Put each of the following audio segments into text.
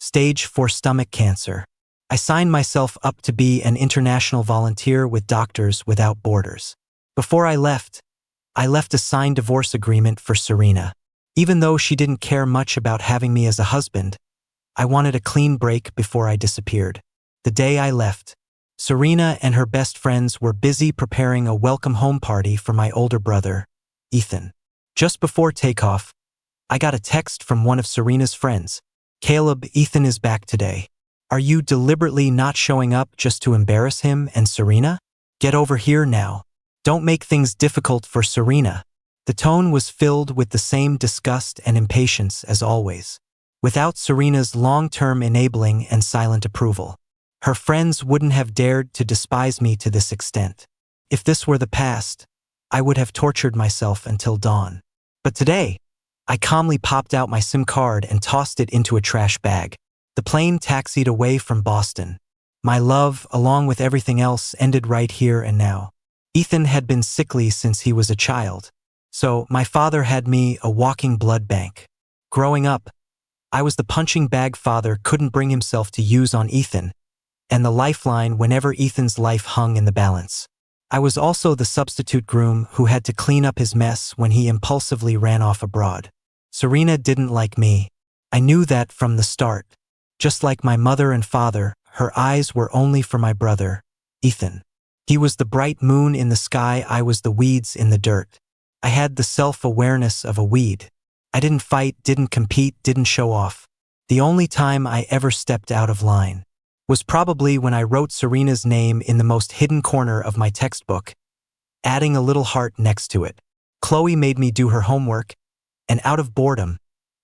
stage 4 stomach cancer. I signed myself up to be an international volunteer with Doctors Without Borders. Before I left a signed divorce agreement for Serena. Even though she didn't care much about having me as a husband, I wanted a clean break before I disappeared. The day I left, Serena and her best friends were busy preparing a welcome home party for my older brother, Ethan. Just before takeoff, I got a text from one of Serena's friends. "Caleb, Ethan is back today. Are you deliberately not showing up just to embarrass him and Serena? Get over here now. Don't make things difficult for Serena." The tone was filled with the same disgust and impatience as always. Without Serena's long-term enabling and silent approval, her friends wouldn't have dared to despise me to this extent. If this were the past, I would have tortured myself until dawn. But today, I calmly popped out my SIM card and tossed it into a trash bag. The plane taxied away from Boston. My love, along with everything else, ended right here and now. Ethan had been sickly since he was a child, so my father had me a walking blood bank. Growing up, I was the punching bag father couldn't bring himself to use on Ethan, and the lifeline whenever Ethan's life hung in the balance. I was also the substitute groom who had to clean up his mess when he impulsively ran off abroad. Serena didn't like me. I knew that from the start. Just like my mother and father, her eyes were only for my brother, Ethan. He was the bright moon in the sky, I was the weeds in the dirt. I had the self-awareness of a weed. I didn't fight, didn't compete, didn't show off. The only time I ever stepped out of line was probably when I wrote Serena's name in the most hidden corner of my textbook, adding a little heart next to it. Chloe made me do her homework, and out of boredom,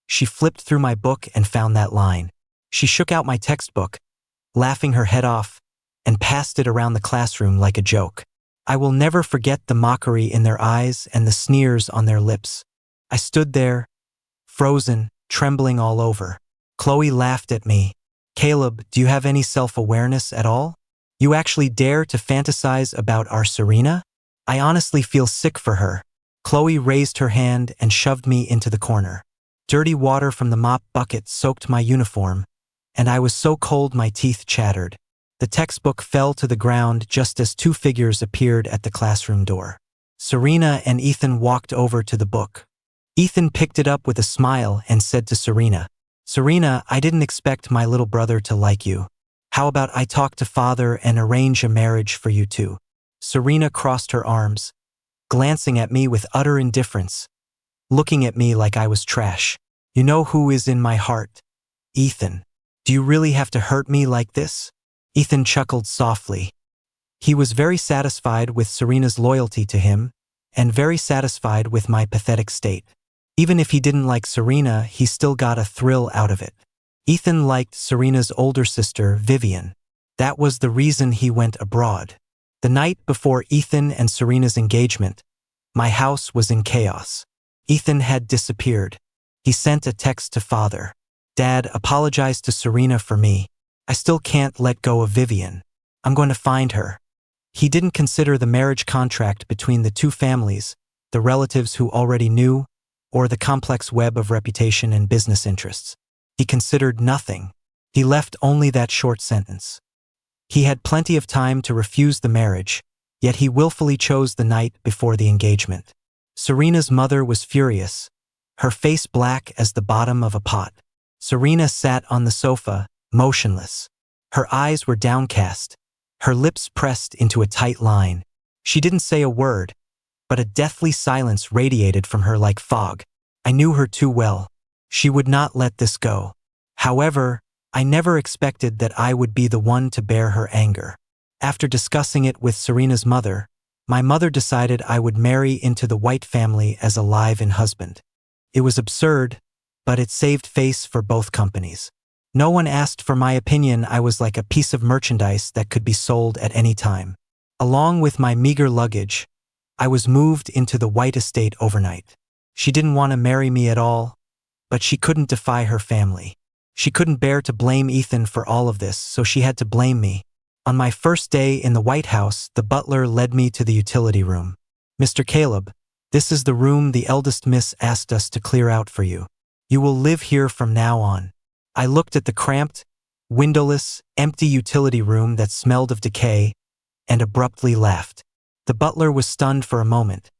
she flipped through my book and found that line. She shook out my textbook, laughing her head off, and passed it around the classroom like a joke. I will never forget the mockery in their eyes and the sneers on their lips. I stood there, frozen, trembling all over. Chloe laughed at me. "Caleb, do you have any self-awareness at all? You actually dare to fantasize about our Serena? I honestly feel sick for her." Chloe raised her hand and shoved me into the corner. Dirty water from the mop bucket soaked my uniform, and I was so cold my teeth chattered. The textbook fell to the ground just as two figures appeared at the classroom door. Serena and Ethan walked over to the book. Ethan picked it up with a smile and said to Serena, "Serena, I didn't expect my little brother to like you. How about I talk to father and arrange a marriage for you two?" Serena crossed her arms, glancing at me with utter indifference, looking at me like I was trash. "You know who is in my heart, Ethan. Do you really have to hurt me like this?" Ethan chuckled softly. He was very satisfied with Serena's loyalty to him, and very satisfied with my pathetic state. Even if he didn't like Serena, he still got a thrill out of it. Ethan liked Serena's older sister, Vivian. That was the reason he went abroad. The night before Ethan and Serena's engagement, my house was in chaos. Ethan had disappeared. He sent a text to father. "Dad, apologize to Serena for me. I still can't let go of Vivian. I'm going to find her." He didn't consider the marriage contract between the two families, the relatives who already knew, or the complex web of reputation and business interests. He considered nothing. He left only that short sentence. He had plenty of time to refuse the marriage, yet he willfully chose the night before the engagement. Serena's mother was furious, her face black as the bottom of a pot. Serena sat on the sofa, motionless. Her eyes were downcast, her lips pressed into a tight line. She didn't say a word, but a deathly silence radiated from her like fog. I knew her too well. She would not let this go. However, I never expected that I would be the one to bear her anger. After discussing it with Serena's mother, my mother decided I would marry into the White family as a live-in husband. It was absurd, but it saved face for both companies. No one asked for my opinion. I was like a piece of merchandise that could be sold at any time. Along with my meager luggage, I was moved into the White estate overnight. She didn't want to marry me at all, but she couldn't defy her family. She couldn't bear to blame Ethan for all of this, so she had to blame me. On my first day in the White House, the butler led me to the utility room. "Mr. Caleb, this is the room the eldest miss asked us to clear out for you. You will live here from now on." I looked at the cramped, windowless, empty utility room that smelled of decay and abruptly laughed. The butler was stunned for a moment,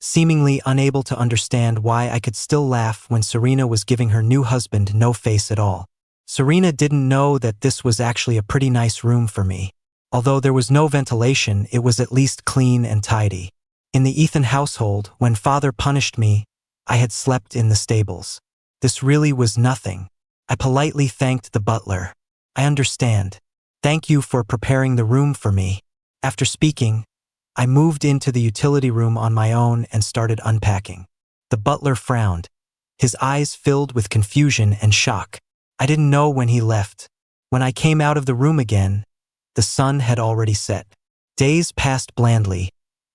seemingly unable to understand why I could still laugh when Serena was giving her new husband no face at all. Serena didn't know that this was actually a pretty nice room for me. Although there was no ventilation, it was at least clean and tidy. In the Ethan household, when father punished me, I had slept in the stables. This really was nothing. I politely thanked the butler. I understand. Thank you for preparing the room for me. After speaking, I moved into the utility room on my own and started unpacking. The butler frowned, his eyes filled with confusion and shock. I didn't know when he left. When I came out of the room again, the sun had already set. Days passed blandly,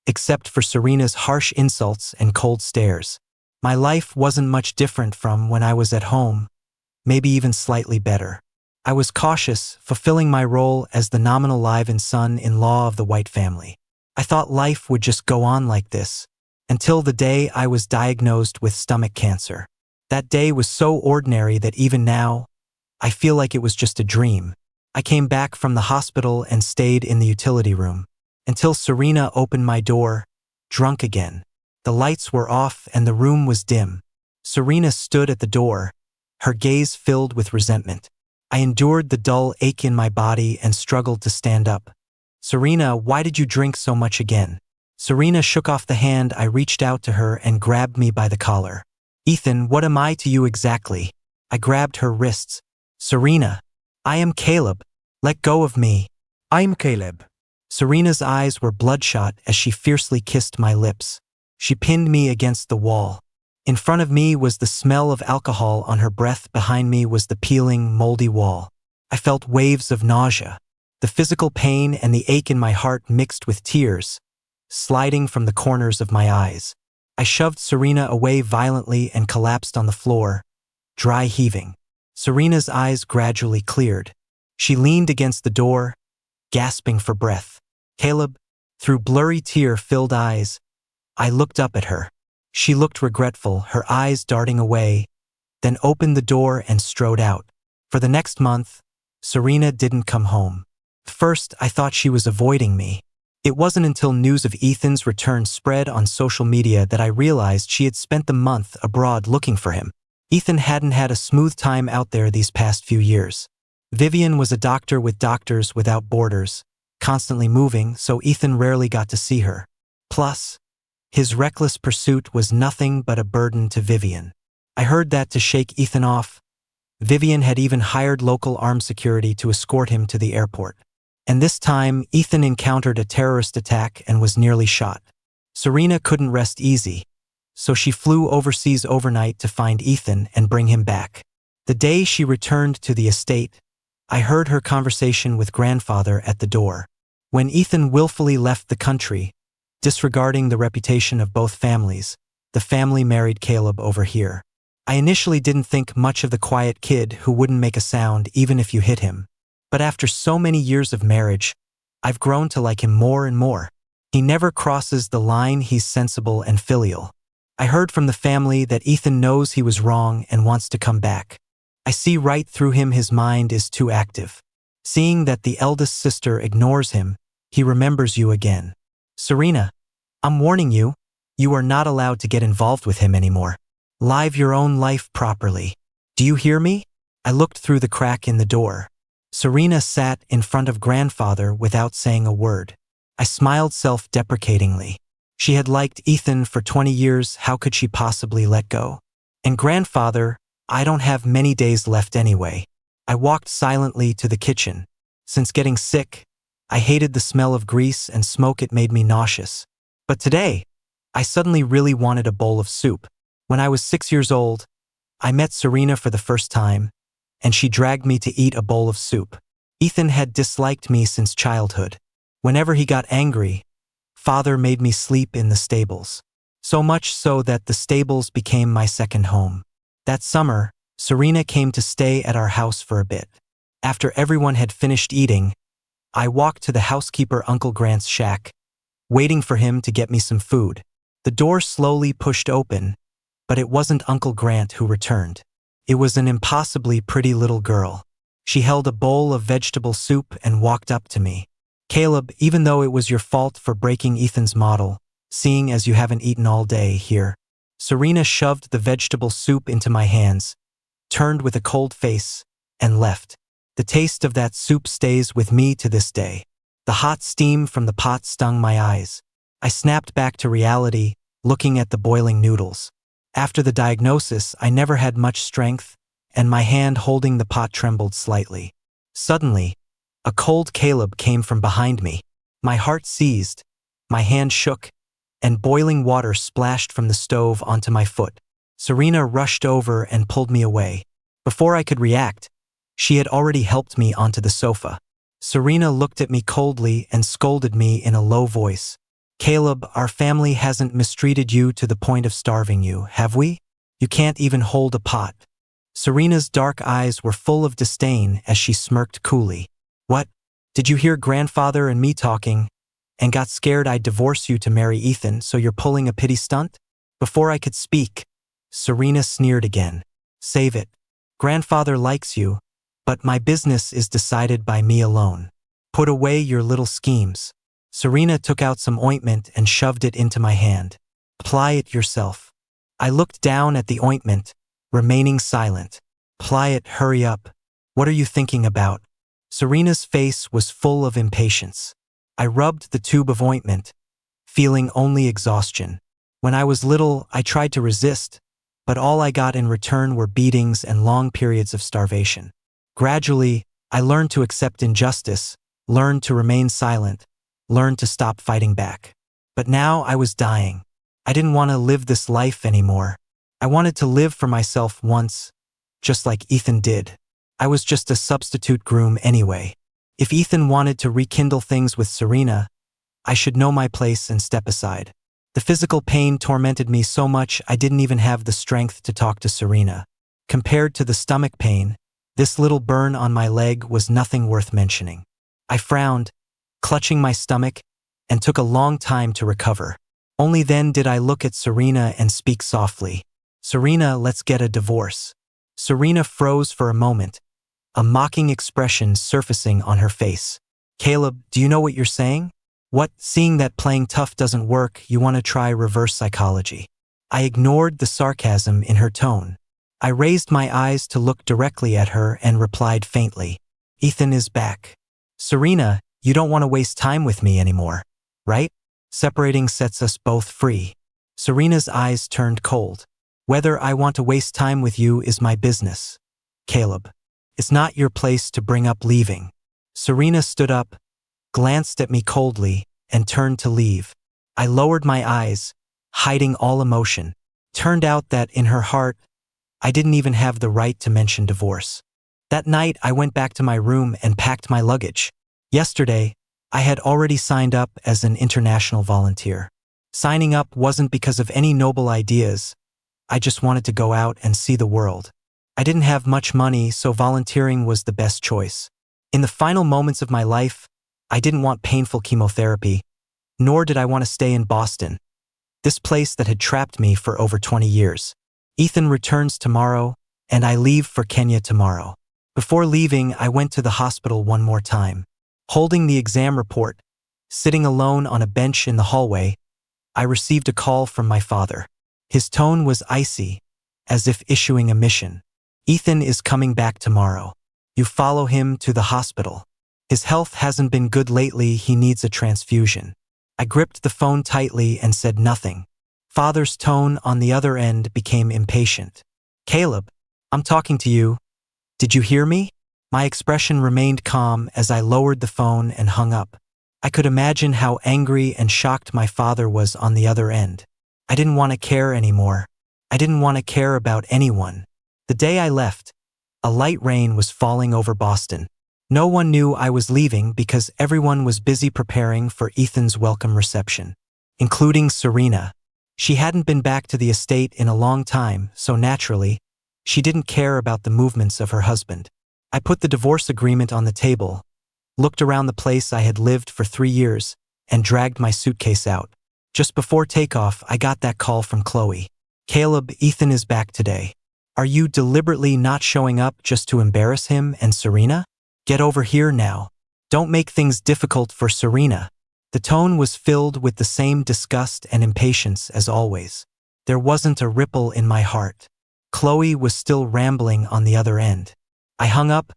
except for Serena's harsh insults and cold stares. My life wasn't much different from when I was at home, maybe even slightly better. I was cautious, fulfilling my role as the nominal live-in son-in-law of the White family. I thought life would just go on like this, until the day I was diagnosed with stomach cancer. That day was so ordinary that even now, I feel like it was just a dream. I came back from the hospital and stayed in the utility room, until Serena opened my door, drunk again. The lights were off and the room was dim. Serena stood at the door, her gaze filled with resentment. I endured the dull ache in my body and struggled to stand up. Serena, why did you drink so much again? Serena shook off the hand. I reached out to her and grabbed me by the collar. Ethan, what am I to you exactly? I grabbed her wrists. Serena, I am Caleb. Let go of me. I'm Caleb. Serena's eyes were bloodshot as she fiercely kissed my lips. She pinned me against the wall. In front of me was the smell of alcohol on her breath. Behind me was the peeling, moldy wall. I felt waves of nausea. The physical pain and the ache in my heart mixed with tears, sliding from the corners of my eyes. I shoved Serena away violently and collapsed on the floor, dry heaving. Serena's eyes gradually cleared. She leaned against the door, gasping for breath. Caleb, through blurry tear-filled eyes, I looked up at her. She looked regretful, her eyes darting away, then opened the door and strode out. For the next month, Serena didn't come home. First, I thought she was avoiding me. It wasn't until news of Ethan's return spread on social media that I realized she had spent the month abroad looking for him. Ethan hadn't had a smooth time out there these past few years. Vivian was a doctor with Doctors Without Borders, constantly moving, so Ethan rarely got to see her. Plus, his reckless pursuit was nothing but a burden to Vivian. I heard that to shake Ethan off, Vivian had even hired local armed security to escort him to the airport. And this time, Ethan encountered a terrorist attack and was nearly shot. Serena couldn't rest easy, so she flew overseas overnight to find Ethan and bring him back. The day she returned to the estate, I heard her conversation with grandfather at the door. When Ethan willfully left the country, disregarding the reputation of both families, the family married Caleb over here. I initially didn't think much of the quiet kid who wouldn't make a sound even if you hit him. But after so many years of marriage, I've grown to like him more and more. He never crosses the line, he's sensible and filial. I heard from the family that Ethan knows he was wrong and wants to come back. I see right through him, his mind is too active. Seeing that the eldest sister ignores him, he remembers you again. Serena, I'm warning you, you are not allowed to get involved with him anymore. Live your own life properly. Do you hear me? I looked through the crack in the door. Serena sat in front of grandfather without saying a word. I smiled self-deprecatingly. She had liked Ethan for 20 years, how could she possibly let go? And grandfather, I don't have many days left anyway. I walked silently to the kitchen. Since getting sick, I hated the smell of grease and smoke, it made me nauseous. But today, I suddenly really wanted a bowl of soup. When I was 6 years old, I met Serena for the first time, and she dragged me to eat a bowl of soup. Ethan had disliked me since childhood. Whenever he got angry, father made me sleep in the stables. So much so that the stables became my second home. That summer, Serena came to stay at our house for a bit. After everyone had finished eating, I walked to the housekeeper Uncle Grant's shack, waiting for him to get me some food. The door slowly pushed open, but it wasn't Uncle Grant who returned. It was an impossibly pretty little girl. She held a bowl of vegetable soup and walked up to me. Caleb, even though it was your fault for breaking Ethan's model, seeing as you haven't eaten all day here. Serena shoved the vegetable soup into my hands, turned with a cold face, and left. The taste of that soup stays with me to this day. The hot steam from the pot stung my eyes. I snapped back to reality, looking at the boiling noodles. After the diagnosis, I never had much strength, and my hand holding the pot trembled slightly. Suddenly, a cold Caleb came from behind me. My heart seized, my hand shook, and boiling water splashed from the stove onto my foot. Serena rushed over and pulled me away. Before I could react, she had already helped me onto the sofa. Serena looked at me coldly and scolded me in a low voice. Caleb, our family hasn't mistreated you to the point of starving you, have we? You can't even hold a pot. Serena's dark eyes were full of disdain as she smirked coolly. What? Did you hear grandfather and me talking, and got scared I'd divorce you to marry Ethan, so you're pulling a pity stunt? Before I could speak, Serena sneered again. Save it. Grandfather likes you, but my business is decided by me alone. Put away your little schemes. Serena took out some ointment and shoved it into my hand. Apply it yourself. I looked down at the ointment, remaining silent. Apply it, hurry up. What are you thinking about? Serena's face was full of impatience. I rubbed the tube of ointment, feeling only exhaustion. When I was little, I tried to resist, but all I got in return were beatings and long periods of starvation. Gradually, I learned to accept injustice, learned to remain silent, learned to stop fighting back. But now I was dying. I didn't want to live this life anymore. I wanted to live for myself once, just like Ethan did. I was just a substitute groom anyway. If Ethan wanted to rekindle things with Serena, I should know my place and step aside. The physical pain tormented me so much I didn't even have the strength to talk to Serena. Compared to the stomach pain, this little burn on my leg was nothing worth mentioning. I frowned, clutching my stomach, and took a long time to recover. Only then did I look at Serena and speak softly. Serena, let's get a divorce. Serena froze for a moment, a mocking expression surfacing on her face. Caleb, do you know what you're saying? What, seeing that playing tough doesn't work, you want to try reverse psychology? I ignored the sarcasm in her tone. I raised my eyes to look directly at her and replied faintly. Ethan is back. Serena, you don't want to waste time with me anymore, right? Separating sets us both free. Serena's eyes turned cold. Whether I want to waste time with you is my business. Caleb, it's not your place to bring up leaving. Serena stood up, glanced at me coldly, and turned to leave. I lowered my eyes, hiding all emotion. Turned out that in her heart, I didn't even have the right to mention divorce. That night, I went back to my room and packed my luggage. Yesterday, I had already signed up as an international volunteer. Signing up wasn't because of any noble ideas. I just wanted to go out and see the world. I didn't have much money, so volunteering was the best choice. In the final moments of my life, I didn't want painful chemotherapy, nor did I want to stay in Boston, this place that had trapped me for over 20 years. Ethan returns tomorrow, and I leave for Kenya tomorrow. Before leaving, I went to the hospital one more time. Holding the exam report, sitting alone on a bench in the hallway, I received a call from my father. His tone was icy, as if issuing a mission. Ethan is coming back tomorrow. You follow him to the hospital. His health hasn't been good lately, he needs a transfusion. I gripped the phone tightly and said nothing. Father's tone on the other end became impatient. Caleb, I'm talking to you. Did you hear me? My expression remained calm as I lowered the phone and hung up. I could imagine how angry and shocked my father was on the other end. I didn't want to care anymore. I didn't want to care about anyone. The day I left, a light rain was falling over Boston. No one knew I was leaving because everyone was busy preparing for Ethan's welcome reception, including Serena. She hadn't been back to the estate in a long time, so naturally, she didn't care about the movements of her husband. I put the divorce agreement on the table, looked around the place I had lived for 3 years, and dragged my suitcase out. Just before takeoff, I got that call from Chloe. Caleb, Ethan is back today. Are you deliberately not showing up just to embarrass him and Serena? Get over here now. Don't make things difficult for Serena. The tone was filled with the same disgust and impatience as always. There wasn't a ripple in my heart. Chloe was still rambling on the other end. I hung up,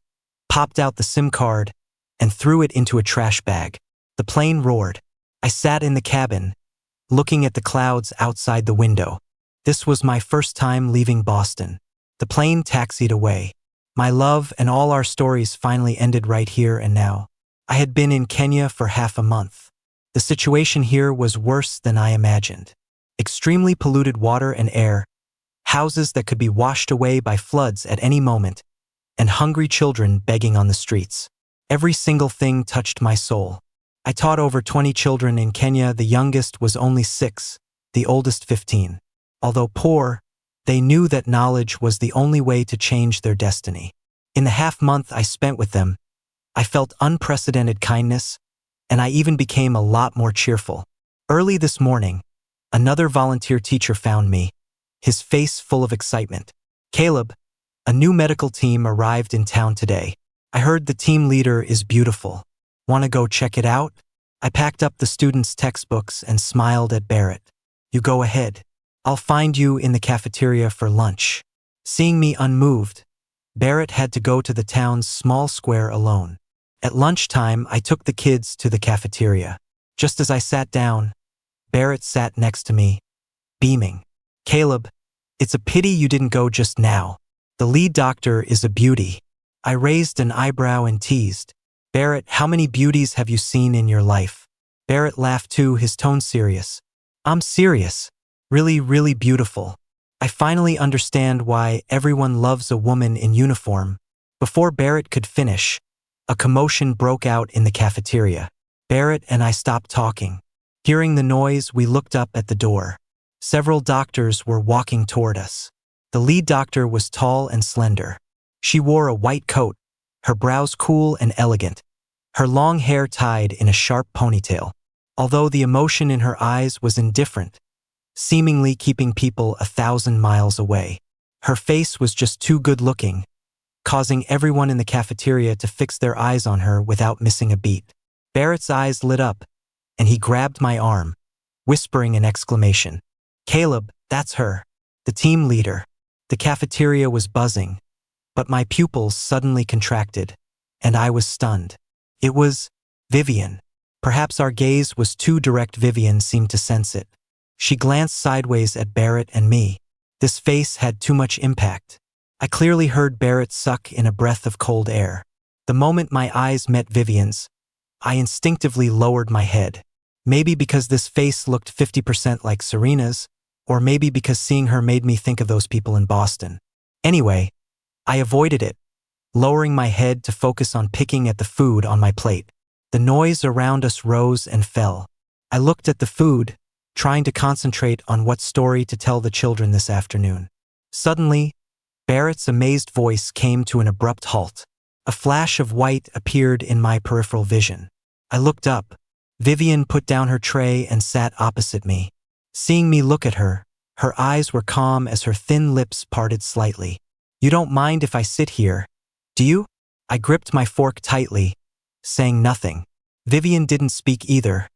popped out the SIM card, and threw it into a trash bag. The plane roared. I sat in the cabin, looking at the clouds outside the window. This was my first time leaving Boston. The plane taxied away. My love and all our stories finally ended right here and now. I had been in Kenya for half a month. The situation here was worse than I imagined. Extremely polluted water and air, houses that could be washed away by floods at any moment, and hungry children begging on the streets. Every single thing touched my soul. I taught over 20 children in Kenya. The youngest was only 6, the oldest 15. Although poor, they knew that knowledge was the only way to change their destiny. In the half-month I spent with them, I felt unprecedented kindness, and I even became a lot more cheerful. Early this morning, another volunteer teacher found me, his face full of excitement. Caleb, a new medical team arrived in town today. I heard the team leader is beautiful. Want to go check it out? I packed up the students' textbooks and smiled at Barrett. You go ahead. I'll find you in the cafeteria for lunch. Seeing me unmoved, Barrett had to go to the town's small square alone. At lunchtime, I took the kids to the cafeteria. Just as I sat down, Barrett sat next to me, beaming. Caleb, it's a pity you didn't go just now. The lead doctor is a beauty. I raised an eyebrow and teased. Barrett, how many beauties have you seen in your life? Barrett laughed too, his tone serious. I'm serious. Really, really beautiful. I finally understand why everyone loves a woman in uniform. Before Barrett could finish, a commotion broke out in the cafeteria. Barrett and I stopped talking. Hearing the noise, we looked up at the door. Several doctors were walking toward us. The lead doctor was tall and slender. She wore a white coat, her brows cool and elegant, her long hair tied in a sharp ponytail. Although the emotion in her eyes was indifferent, seemingly keeping people 1,000 miles away. Her face was just too good-looking, causing everyone in the cafeteria to fix their eyes on her without missing a beat. Barrett's eyes lit up, and he grabbed my arm, whispering an exclamation. Caleb, that's her, the team leader. The cafeteria was buzzing, but my pupils suddenly contracted, and I was stunned. It was Vivian. Perhaps our gaze was too direct. Vivian seemed to sense it. She glanced sideways at Barrett and me. This face had too much impact. I clearly heard Barrett suck in a breath of cold air. The moment my eyes met Vivian's, I instinctively lowered my head. Maybe because this face looked 50% like Serena's, or maybe because seeing her made me think of those people in Boston. Anyway, I avoided it, lowering my head to focus on picking at the food on my plate. The noise around us rose and fell. I looked at the food, trying to concentrate on what story to tell the children this afternoon. Suddenly, Barrett's amazed voice came to an abrupt halt. A flash of white appeared in my peripheral vision. I looked up. Vivian put down her tray and sat opposite me. Seeing me look at her, her eyes were calm as her thin lips parted slightly. You don't mind if I sit here, do you? I gripped my fork tightly, saying nothing. Vivian didn't speak either,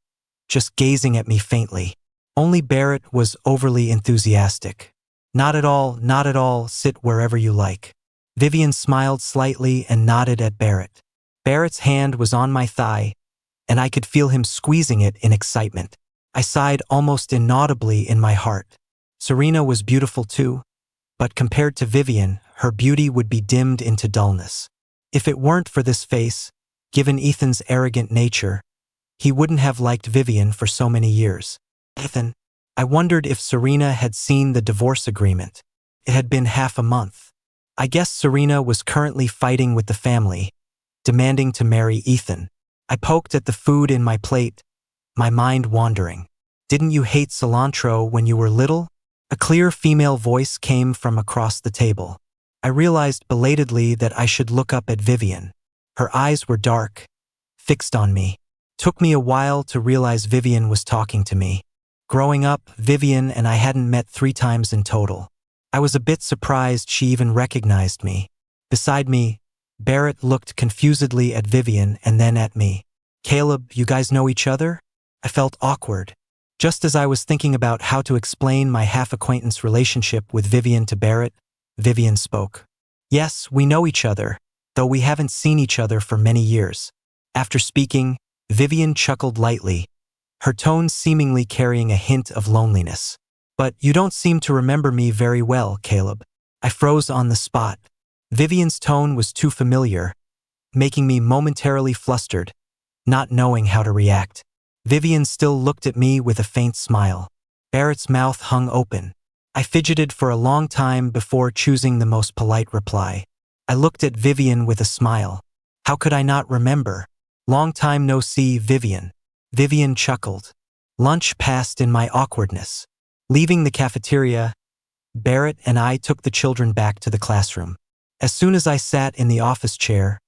just gazing at me faintly. Only Barrett was overly enthusiastic. Not at all, not at all, sit wherever you like. Vivian smiled slightly and nodded at Barrett. Barrett's hand was on my thigh, and I could feel him squeezing it in excitement. I sighed almost inaudibly in my heart. Serena was beautiful too, but compared to Vivian, her beauty would be dimmed into dullness. If it weren't for this face, given Ethan's arrogant nature, he wouldn't have liked Vivian for so many years. Ethan, I wondered if Serena had seen the divorce agreement. It had been half a month. I guess Serena was currently fighting with the family, demanding to marry Ethan. I poked at the food in my plate, my mind wandering. Didn't you hate cilantro when you were little? A clear female voice came from across the table. I realized belatedly that I should look up at Vivian. Her eyes were dark, fixed on me. Took me a while to realize Vivian was talking to me. Growing up, Vivian and I hadn't met 3 times in total. I was a bit surprised she even recognized me. Beside me, Barrett looked confusedly at Vivian and then at me. Caleb, you guys know each other? I felt awkward. Just as I was thinking about how to explain my half-acquaintance relationship with Vivian to Barrett, Vivian spoke. Yes, we know each other, though we haven't seen each other for many years. After speaking, Vivian chuckled lightly, her tone seemingly carrying a hint of loneliness. But you don't seem to remember me very well, Caleb. I froze on the spot. Vivian's tone was too familiar, making me momentarily flustered, not knowing how to react. Vivian still looked at me with a faint smile. Barrett's mouth hung open. I fidgeted for a long time before choosing the most polite reply. I looked at Vivian with a smile. How could I not remember? Long time no see, Vivian. Vivian chuckled. Lunch passed in my awkwardness. Leaving the cafeteria, Barrett and I took the children back to the classroom. As soon as I sat in the office chair,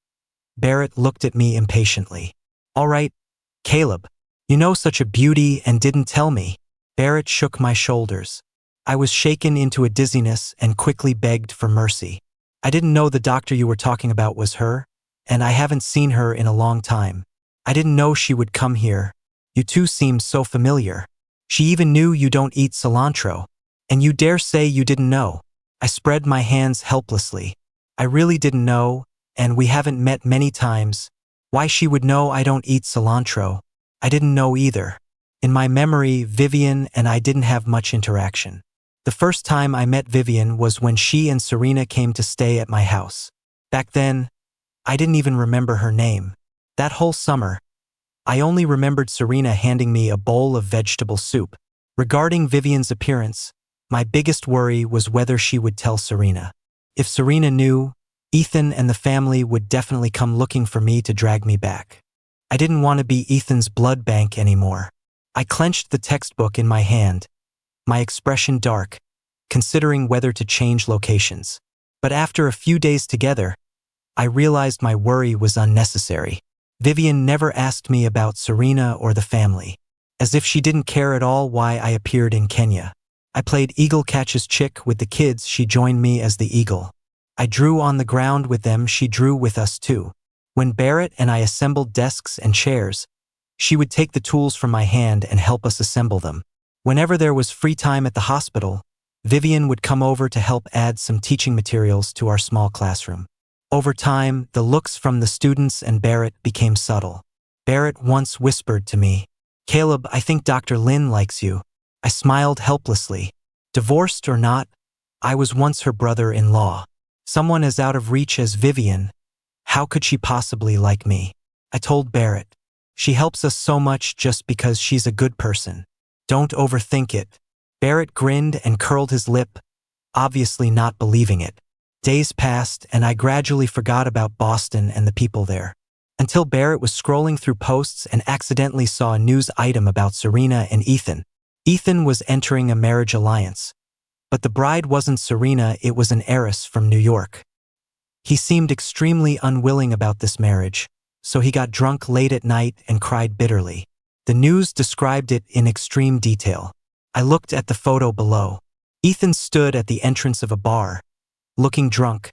Barrett looked at me impatiently. All right, Caleb, you know such a beauty and didn't tell me. Barrett shook my shoulders. I was shaken into a dizziness and quickly begged for mercy. I didn't know the doctor you were talking about was her, and I haven't seen her in a long time. I didn't know she would come here. You two seem so familiar. She even knew you don't eat cilantro. And you dare say you didn't know. I spread my hands helplessly. I really didn't know, and we haven't met many times. Why she would know I don't eat cilantro? I didn't know either. In my memory, Vivian and I didn't have much interaction. The first time I met Vivian was when she and Serena came to stay at my house. Back then, I didn't even remember her name. That whole summer, I only remembered Serena handing me a bowl of vegetable soup. Regarding Vivian's appearance, my biggest worry was whether she would tell Serena. If Serena knew, Ethan and the family would definitely come looking for me to drag me back. I didn't want to be Ethan's blood bank anymore. I clenched the textbook in my hand, my expression dark, considering whether to change locations. But after a few days together, I realized my worry was unnecessary. Vivian never asked me about Serena or the family. As if she didn't care at all why I appeared in Kenya. I played eagle catches chick with the kids, she joined me as the eagle. I drew on the ground with them, she drew with us too. When Barrett and I assembled desks and chairs, she would take the tools from my hand and help us assemble them. Whenever there was free time at the hospital, Vivian would come over to help add some teaching materials to our small classroom. Over time, the looks from the students and Barrett became subtle. Barrett once whispered to me, Caleb, I think Dr. Lin likes you. I smiled helplessly. Divorced or not, I was once her brother-in-law. Someone as out of reach as Vivian. How could she possibly like me? I told Barrett. She helps us so much just because she's a good person. Don't overthink it. Barrett grinned and curled his lip, obviously not believing it. Days passed and I gradually forgot about Boston and the people there. Until Barrett was scrolling through posts and accidentally saw a news item about Serena and Ethan. Ethan was entering a marriage alliance. But the bride wasn't Serena, it was an heiress from New York. He seemed extremely unwilling about this marriage, so he got drunk late at night and cried bitterly. The news described it in extreme detail. I looked at the photo below. Ethan stood at the entrance of a bar, looking drunk,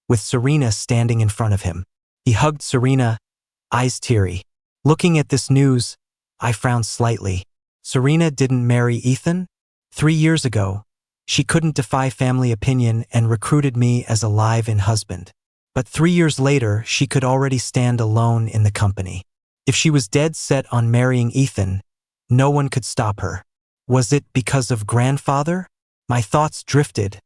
with Serena standing in front of him. He hugged Serena, eyes teary. Looking at this news, I frowned slightly. Serena didn't marry Ethan? 3 years ago, she couldn't defy family opinion and recruited me as a live-in husband. But 3 years later, she could already stand alone in the company. If she was dead set on marrying Ethan, no one could stop her. Was it because of grandfather? My thoughts drifted.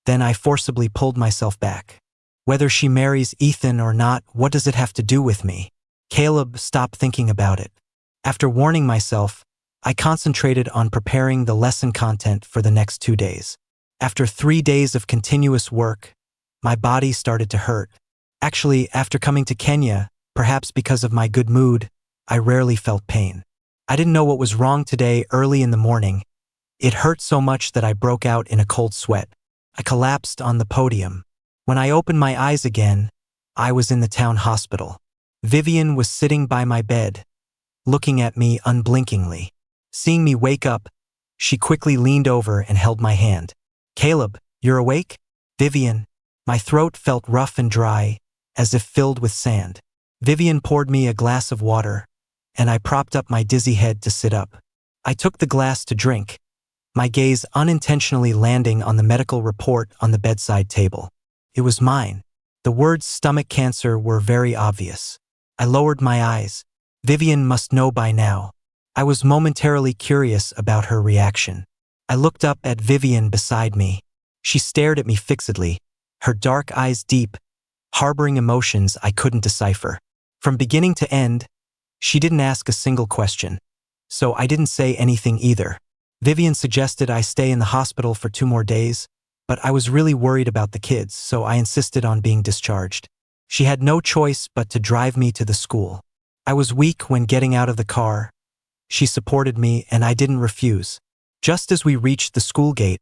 Then I forcibly pulled myself back. Whether she marries Ethan or not, what does it have to do with me? Caleb, stop thinking about it. After warning myself, I concentrated on preparing the lesson content for the next 2 days. After 3 days of continuous work, my body started to hurt. Actually, after coming to Kenya, perhaps because of my good mood, I rarely felt pain. I didn't know what was wrong today early in the morning. It hurt so much that I broke out in a cold sweat. I collapsed on the podium. When I opened my eyes again, I was in the town hospital. Vivian was sitting by my bed, looking at me unblinkingly. Seeing me wake up, she quickly leaned over and held my hand. Caleb, You're awake? Vivian. My throat felt rough and dry, as if filled with sand. Vivian poured me a glass of water, and I propped up my dizzy head to sit up. I took the glass to drink, my gaze unintentionally landing on the medical report on the bedside table. It was mine. The words stomach cancer were very obvious. I lowered my eyes. Vivian must know by now. I was momentarily curious about her reaction. I looked up at Vivian beside me. She stared at me fixedly, her dark eyes deep, harboring emotions I couldn't decipher. From beginning to end, she didn't ask a single question, so I didn't say anything either. Vivian suggested I stay in the hospital for 2 more days, but I was really worried about the kids, so I insisted on being discharged. She had no choice but to drive me to the school. I was weak when getting out of the car. She supported me, and I didn't refuse. Just as we reached the school gate,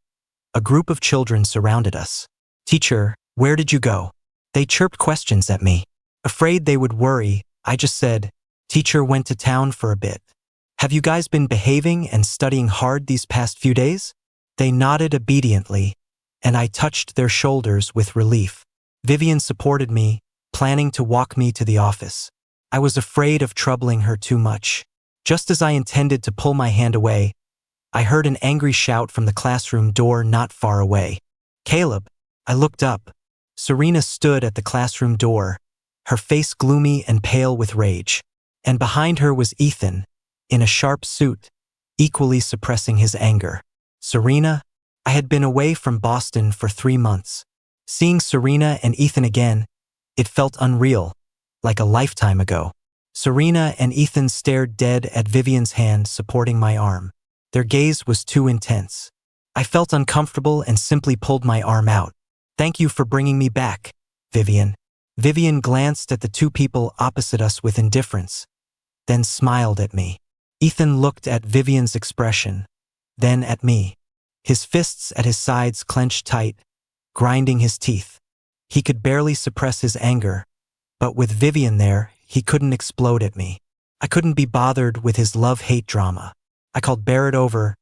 a group of children surrounded us. "Teacher, where did you go?" They chirped questions at me. Afraid they would worry, I just said, "Teacher went to town for a bit." "Have you guys been behaving and studying hard these past few days?" They nodded obediently, and I touched their shoulders with relief. Vivian supported me, planning to walk me to the office. I was afraid of troubling her too much. Just as I intended to pull my hand away, I heard an angry shout from the classroom door not far away. "Caleb!" I looked up. Serena stood at the classroom door, her face gloomy and pale with rage. And behind her was Ethan, in a sharp suit, equally suppressing his anger. Serena? I had been away from Boston for 3 months. Seeing Serena and Ethan again, it felt unreal, like a lifetime ago. Serena and Ethan stared dead at Vivian's hand supporting my arm. Their gaze was too intense. I felt uncomfortable and simply pulled my arm out. "Thank you for bringing me back, Vivian." Vivian glanced at the 2 people opposite us with indifference, then smiled at me. Ethan looked at Vivian's expression, then at me. His fists at his sides clenched tight, grinding his teeth. He could barely suppress his anger, but with Vivian there, he couldn't explode at me. I couldn't be bothered with his love-hate drama. I called Barrett over,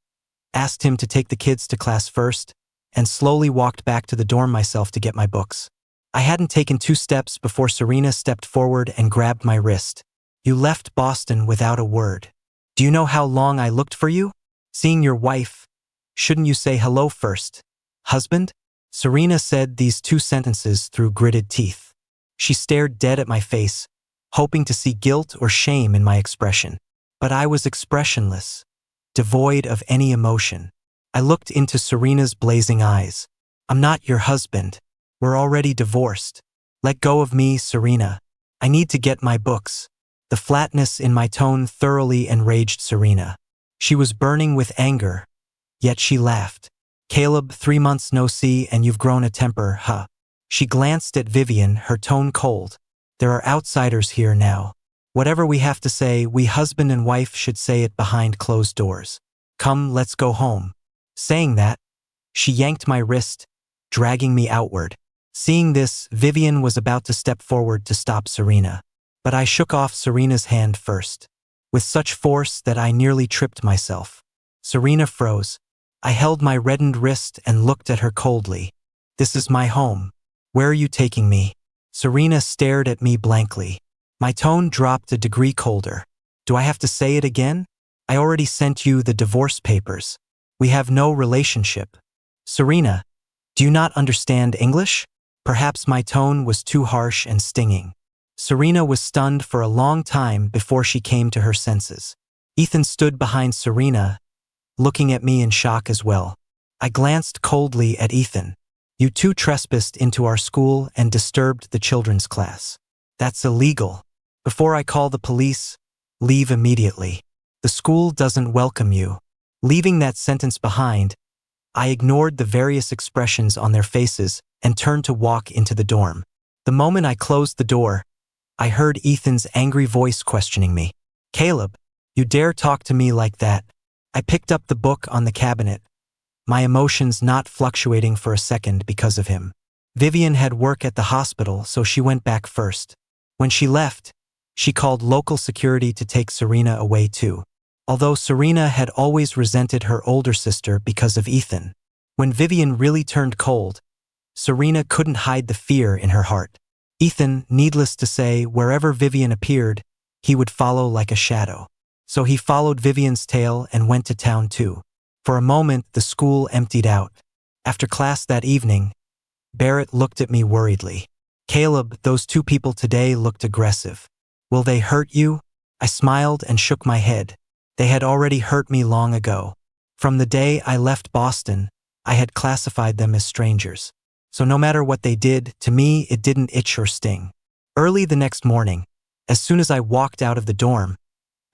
asked him to take the kids to class first, and slowly walked back to the dorm myself to get my books. I hadn't taken 2 steps before Serena stepped forward and grabbed my wrist. "You left Boston without a word. Do you know how long I looked for you? Seeing your wife, shouldn't you say hello first? Husband?" Serena said these 2 sentences through gritted teeth. She stared dead at my face, hoping to see guilt or shame in my expression. But I was expressionless, devoid of any emotion. I looked into Serena's blazing eyes. "I'm not your husband. We're already divorced. Let go of me, Serena. I need to get my books." The flatness in my tone thoroughly enraged Serena. She was burning with anger, yet she laughed. "Caleb, 3 months no see and you've grown a temper, huh?" She glanced at Vivian, her tone cold. "There are outsiders here now. Whatever we have to say, we husband and wife should say it behind closed doors. Come, let's go home." Saying that, she yanked my wrist, dragging me outward. Seeing this, Vivian was about to step forward to stop Serena. But I shook off Serena's hand first, with such force that I nearly tripped myself. Serena froze. I held my reddened wrist and looked at her coldly. "This is my home. Where are you taking me?" Serena stared at me blankly. My tone dropped a degree colder. "Do I have to say it again? I already sent you the divorce papers. We have no relationship." "Serena, do you not understand English?" Perhaps my tone was too harsh and stinging. Serena was stunned for a long time before she came to her senses. Ethan stood behind Serena, looking at me in shock as well. I glanced coldly at Ethan. "You 2 trespassed into our school and disturbed the children's class. That's illegal. Before I call the police, leave immediately. The school doesn't welcome you." Leaving that sentence behind, I ignored the various expressions on their faces and turned to walk into the dorm. The moment I closed the door, I heard Ethan's angry voice questioning me. "Caleb, you dare talk to me like that?" I picked up the book on the cabinet, my emotions not fluctuating for a second because of him. Vivian had work at the hospital, so she went back first. When she left, she called local security to take Serena away too. Although Serena had always resented her older sister because of Ethan, When Vivian really turned cold, Serena couldn't hide the fear in her heart. Ethan, needless to say, wherever Vivian appeared, he would follow like a shadow. So he followed Vivian's tail and went to town too. For a moment, the school emptied out. After class that evening, Barrett looked at me worriedly. "Caleb, those two people today looked aggressive. Will they hurt you?" I smiled and shook my head. They had already hurt me long ago. From the day I left Boston, I had classified them as strangers. So no matter what they did, to me it didn't itch or sting. Early the next morning, as soon as I walked out of the dorm,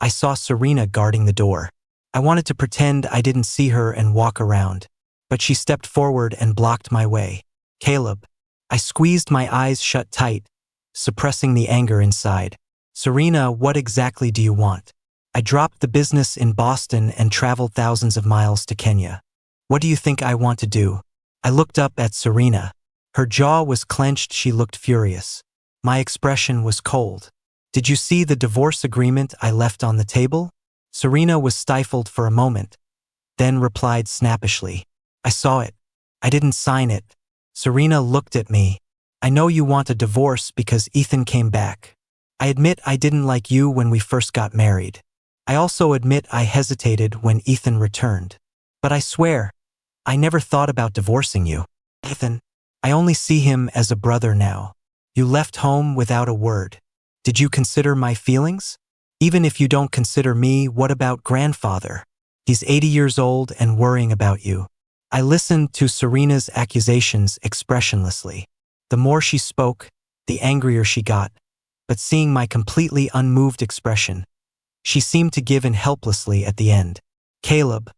I saw Serena guarding the door. I wanted to pretend I didn't see her and walk around, but she stepped forward and blocked my way. "Caleb." I squeezed my eyes shut tight, suppressing the anger inside. "Serena, what exactly do you want?" "I dropped the business in Boston and traveled thousands of miles to Kenya. What do you think I want to do?" I looked up at Serena. Her jaw was clenched, she looked furious. My expression was cold. "Did you see the divorce agreement I left on the table?" Serena was stifled for a moment, then replied snappishly, "I saw it. I didn't sign it." Serena looked at me. "I know you want a divorce because Ethan came back. I admit I didn't like you when we first got married. I also admit I hesitated when Ethan returned. But I swear, I never thought about divorcing you. Ethan, I only see him as a brother now. You left home without a word. Did you consider my feelings? Even if you don't consider me, what about grandfather? He's 80 years old and worrying about you." I listened to Serena's accusations expressionlessly. The more she spoke, the angrier she got. But seeing my completely unmoved expression, she seemed to give in helplessly at the end. "Caleb,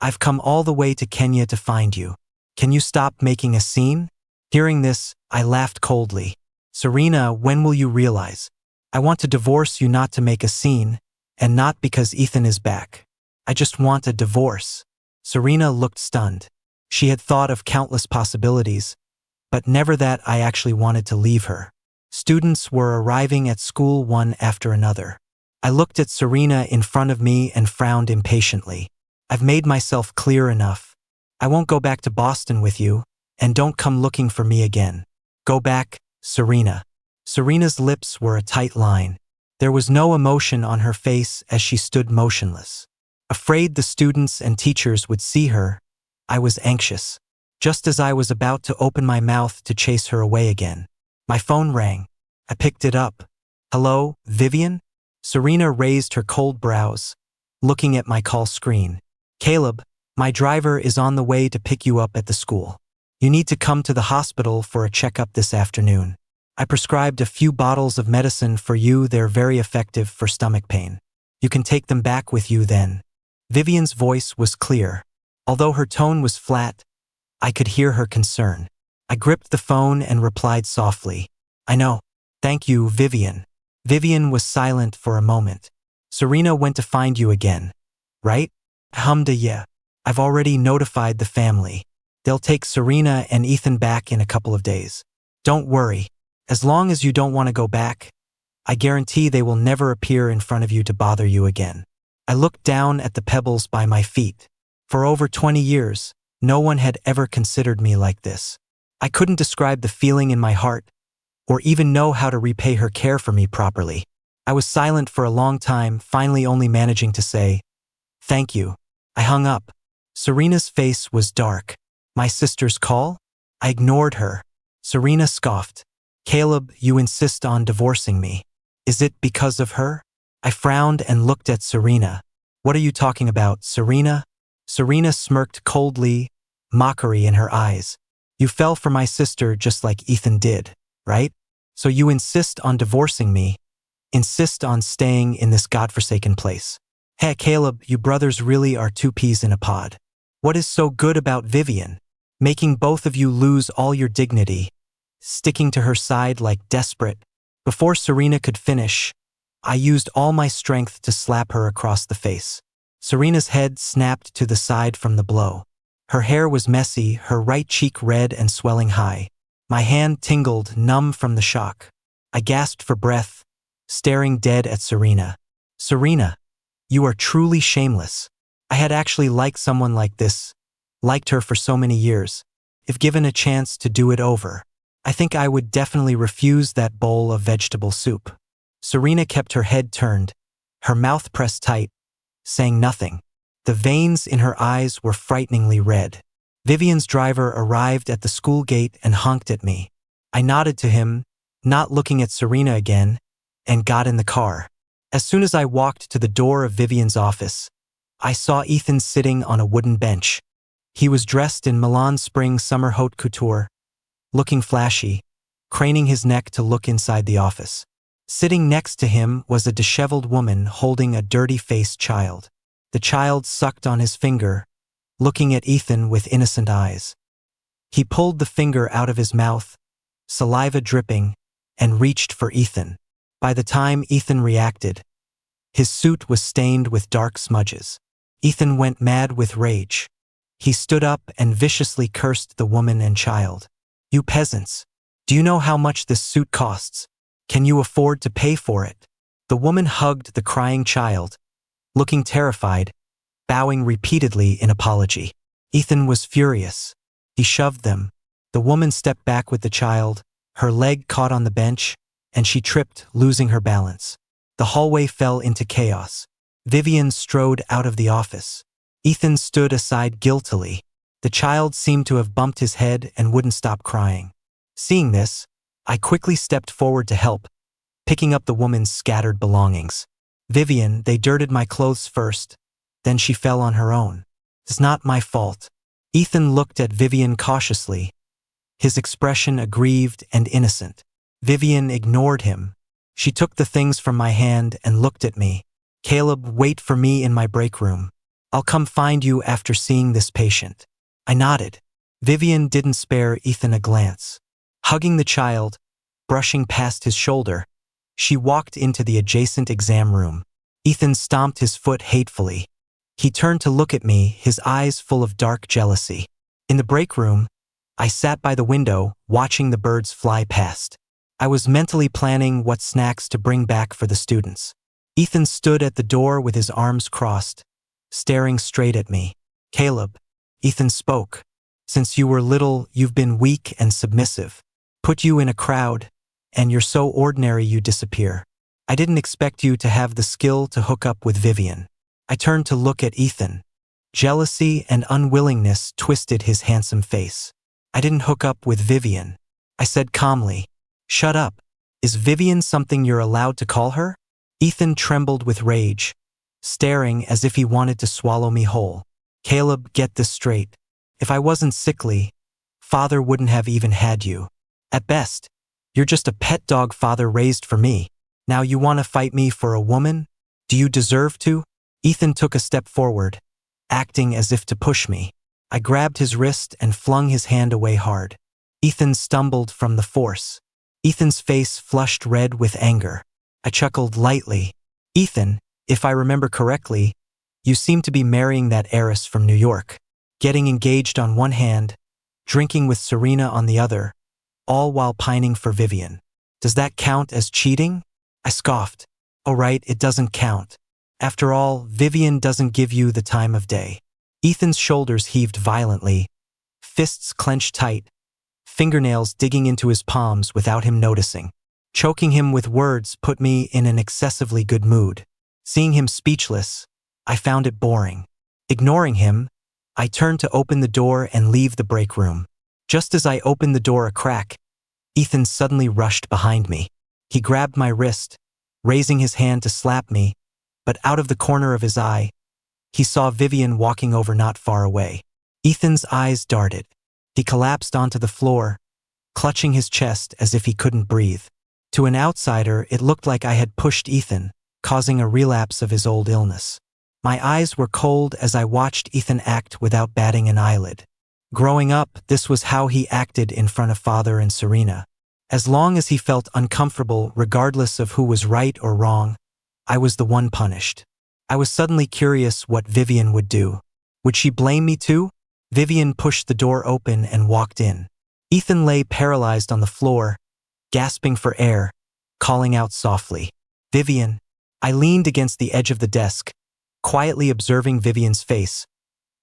I've come all the way to Kenya to find you. Can you stop making a scene?" Hearing this, I laughed coldly. "Serena, when will you realize? I want to divorce you not to make a scene, and not because Ethan is back. I just want a divorce." Serena looked stunned. She had thought of countless possibilities, but never that I actually wanted to leave her. Students were arriving at school one after another. I looked at Serena in front of me and frowned impatiently. "I've made myself clear enough. I won't go back to Boston with you, and don't come looking for me again. Go back, Serena." Serena's lips were a tight line. There was no emotion on her face as she stood motionless. Afraid the students and teachers would see her, I was anxious. Just as I was about to open my mouth to chase her away again, my phone rang. I picked it up. "Hello, Vivian?" Serena raised her cold brows, looking at my call screen. "Caleb, my driver is on the way to pick you up at the school. You need to come to the hospital for a checkup this afternoon. I prescribed a few bottles of medicine for you. They're very effective for stomach pain. You can take them back with you then." Vivian's voice was clear. Although her tone was flat, I could hear her concern. I gripped the phone and replied softly, "I know. Thank you, Vivian." Vivian was silent for a moment. "Serena went to find you again, right?" I hummed a yeah. "I've already notified the family. They'll take Serena and Ethan back in a couple of days. Don't worry. As long as you don't want to go back, I guarantee they will never appear in front of you to bother you again." I looked down at the pebbles by my feet. For over 20 years, no one had ever considered me like this. I couldn't describe the feeling in my heart, or even know how to repay her care for me properly. I was silent for a long time, finally only managing to say, "Thank you." I hung up. Serena's face was dark. "My sister's call?" I ignored her. Serena scoffed. "Caleb, you insist on divorcing me. Is it because of her?" I frowned and looked at Serena. "What are you talking about, Serena?" Serena smirked coldly, mockery in her eyes. "You fell for my sister just like Ethan did, right? So you insist on divorcing me, insist on staying in this godforsaken place. Hey, Caleb, you brothers really are two peas in a pod. What is so good about Vivian? Making both of you lose all your dignity, sticking to her side like desperate." Before Serena could finish, I used all my strength to slap her across the face. Serena's head snapped to the side from the blow. Her hair was messy, her right cheek red and swelling high. My hand tingled, numb from the shock. I gasped for breath, staring dead at Serena. "Serena, you are truly shameless. I had actually liked someone like this, liked her for so many years. If given a chance to do it over, I think I would definitely refuse that bowl of vegetable soup. Serena kept her head turned, her mouth pressed tight, saying nothing. The veins in her eyes were frighteningly red. Vivian's driver arrived at the school gate and honked at me. I nodded to him, not looking at Serena again, and got in the car. As soon as I walked to the door of Vivian's office, I saw Ethan sitting on a wooden bench. He was dressed in Milan spring summer haute couture, looking flashy, craning his neck to look inside the office. Sitting next to him was a disheveled woman holding a dirty-faced child. The child sucked on his finger, looking at Ethan with innocent eyes. He pulled the finger out of his mouth, saliva dripping, and reached for Ethan. By the time Ethan reacted, his suit was stained with dark smudges. Ethan went mad with rage. He stood up and viciously cursed the woman and child. "You peasants! Do you know how much this suit costs? Can you afford to pay for it?" The woman hugged the crying child, looking terrified, bowing repeatedly in apology. Ethan was furious. He shoved them. The woman stepped back with the child, her leg caught on the bench, and she tripped, losing her balance. The hallway fell into chaos. Vivian strode out of the office. Ethan stood aside guiltily. The child seemed to have bumped his head and wouldn't stop crying. Seeing this, I quickly stepped forward to help, picking up the woman's scattered belongings. "Vivian, they dirted my clothes first, then she fell on her own. It's not my fault." Ethan looked at Vivian cautiously, his expression aggrieved and innocent. Vivian ignored him. She took the things from my hand and looked at me. "Caleb, wait for me in my break room. I'll come find you after seeing this patient." I nodded. Vivian didn't spare Ethan a glance. Hugging the child, brushing past his shoulder, she walked into the adjacent exam room. Ethan stomped his foot hatefully. He turned to look at me, his eyes full of dark jealousy. In the break room, I sat by the window, watching the birds fly past. I was mentally planning what snacks to bring back for the students. Ethan stood at the door with his arms crossed, staring straight at me. "Caleb," Ethan spoke, "since you were little, you've been weak and submissive. Put you in a crowd, and you're so ordinary you disappear. I didn't expect you to have the skill to hook up with Vivian." I turned to look at Ethan. Jealousy and unwillingness twisted his handsome face. "I didn't hook up with Vivian," I said calmly. "Shut up. Is Vivian something you're allowed to call her?" Ethan trembled with rage, staring as if he wanted to swallow me whole. "Caleb, get this straight. If I wasn't sickly, Father wouldn't have even had you. At best, you're just a pet dog Father raised for me. Now you want to fight me for a woman? Do you deserve to?" Ethan took a step forward, acting as if to push me. I grabbed his wrist and flung his hand away hard. Ethan stumbled from the force. Ethan's face flushed red with anger. I chuckled lightly. "Ethan, if I remember correctly, you seem to be marrying that heiress from New York. Getting engaged on one hand, drinking with Serena on the other, all while pining for Vivian. Does that count as cheating?" I scoffed. "Oh right, it doesn't count. After all, Vivian doesn't give you the time of day." Ethan's shoulders heaved violently, fists clenched tight, fingernails digging into his palms without him noticing. Choking him with words put me in an excessively good mood. Seeing him speechless, I found it boring. Ignoring him, I turned to open the door and leave the break room. Just as I opened the door a crack, Ethan suddenly rushed behind me. He grabbed my wrist, raising his hand to slap me, but out of the corner of his eye, he saw Vivian walking over not far away. Ethan's eyes darted. He collapsed onto the floor, clutching his chest as if he couldn't breathe. To an outsider, it looked like I had pushed Ethan, causing a relapse of his old illness. My eyes were cold as I watched Ethan act without batting an eyelid. Growing up, this was how he acted in front of Father and Serena. As long as he felt uncomfortable, regardless of who was right or wrong, I was the one punished. I was suddenly curious what Vivian would do. Would she blame me too? Vivian pushed the door open and walked in. Ethan lay paralyzed on the floor, gasping for air, calling out softly, "Vivian." I leaned against the edge of the desk, quietly observing Vivian's face,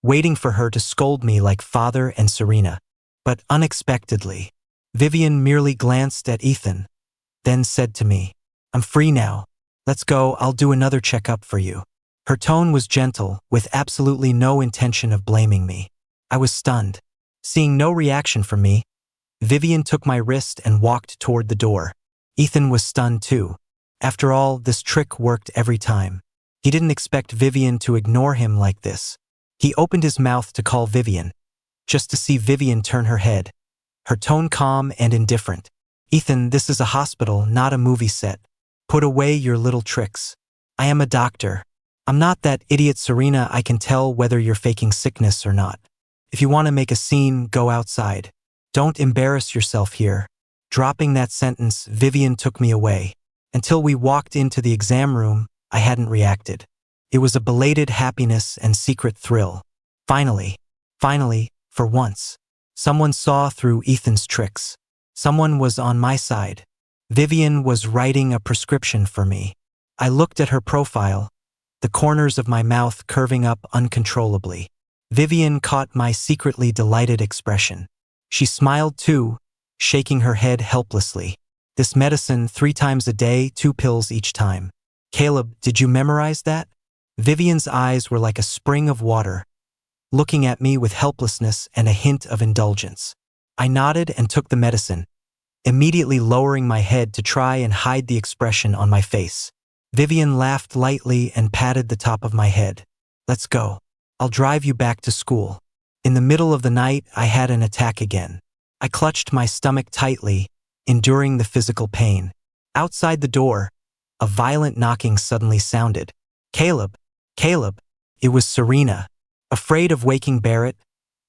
waiting for her to scold me like father and Serena. But unexpectedly, Vivian merely glanced at Ethan, then said to me, "I'm free now. Let's go, I'll do another checkup for you." Her tone was gentle, with absolutely no intention of blaming me. I was stunned. Seeing no reaction from me, Vivian took my wrist and walked toward the door. Ethan was stunned too. After all, this trick worked every time. He didn't expect Vivian to ignore him like this. He opened his mouth to call Vivian, just to see Vivian turn her head, her tone calm and indifferent. "Ethan, this is a hospital, not a movie set. Put away your little tricks. I am a doctor. I'm not that idiot Serena. I can tell whether you're faking sickness or not. If you want to make a scene, go outside. Don't embarrass yourself here." Dropping that sentence, Vivian took me away. Until we walked into the exam room, I hadn't reacted. It was a belated happiness and secret thrill. Finally, for once, someone saw through Ethan's tricks. Someone was on my side. Vivian was writing a prescription for me. I looked at her profile, the corners of my mouth curving up uncontrollably. Vivian caught my secretly delighted expression. She smiled too, shaking her head helplessly. "This medicine 3 times a day, 2 pills each time. Caleb, did you memorize that?" Vivian's eyes were like a spring of water, looking at me with helplessness and a hint of indulgence. I nodded and took the medicine, immediately lowering my head to try and hide the expression on my face. Vivian laughed lightly and patted the top of my head. "Let's go. I'll drive you back to school." In the middle of the night, I had an attack again. I clutched my stomach tightly, enduring the physical pain. Outside the door, a violent knocking suddenly sounded. "Caleb! Caleb!" It was Serena. Afraid of waking Barrett,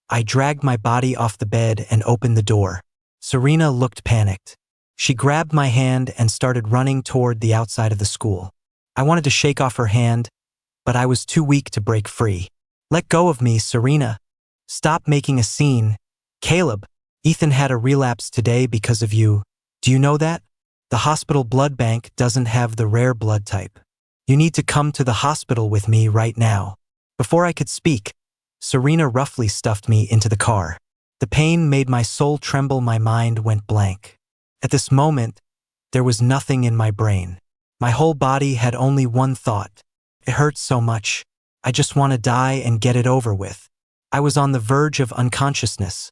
I dragged my body off the bed and opened the door. Serena looked panicked. She grabbed my hand and started running toward the outside of the school. I wanted to shake off her hand, but I was too weak to break free. "Let go of me, Serena. Stop making a scene. Caleb, Ethan had a relapse today because of you. Do you know that? The hospital blood bank doesn't have the rare blood type. You need to come to the hospital with me right now." Before I could speak, Serena roughly stuffed me into the car. The pain made my soul tremble, my mind went blank. At this moment, there was nothing in my brain. My whole body had only one thought. It hurts so much. I just want to die and get it over with. I was on the verge of unconsciousness,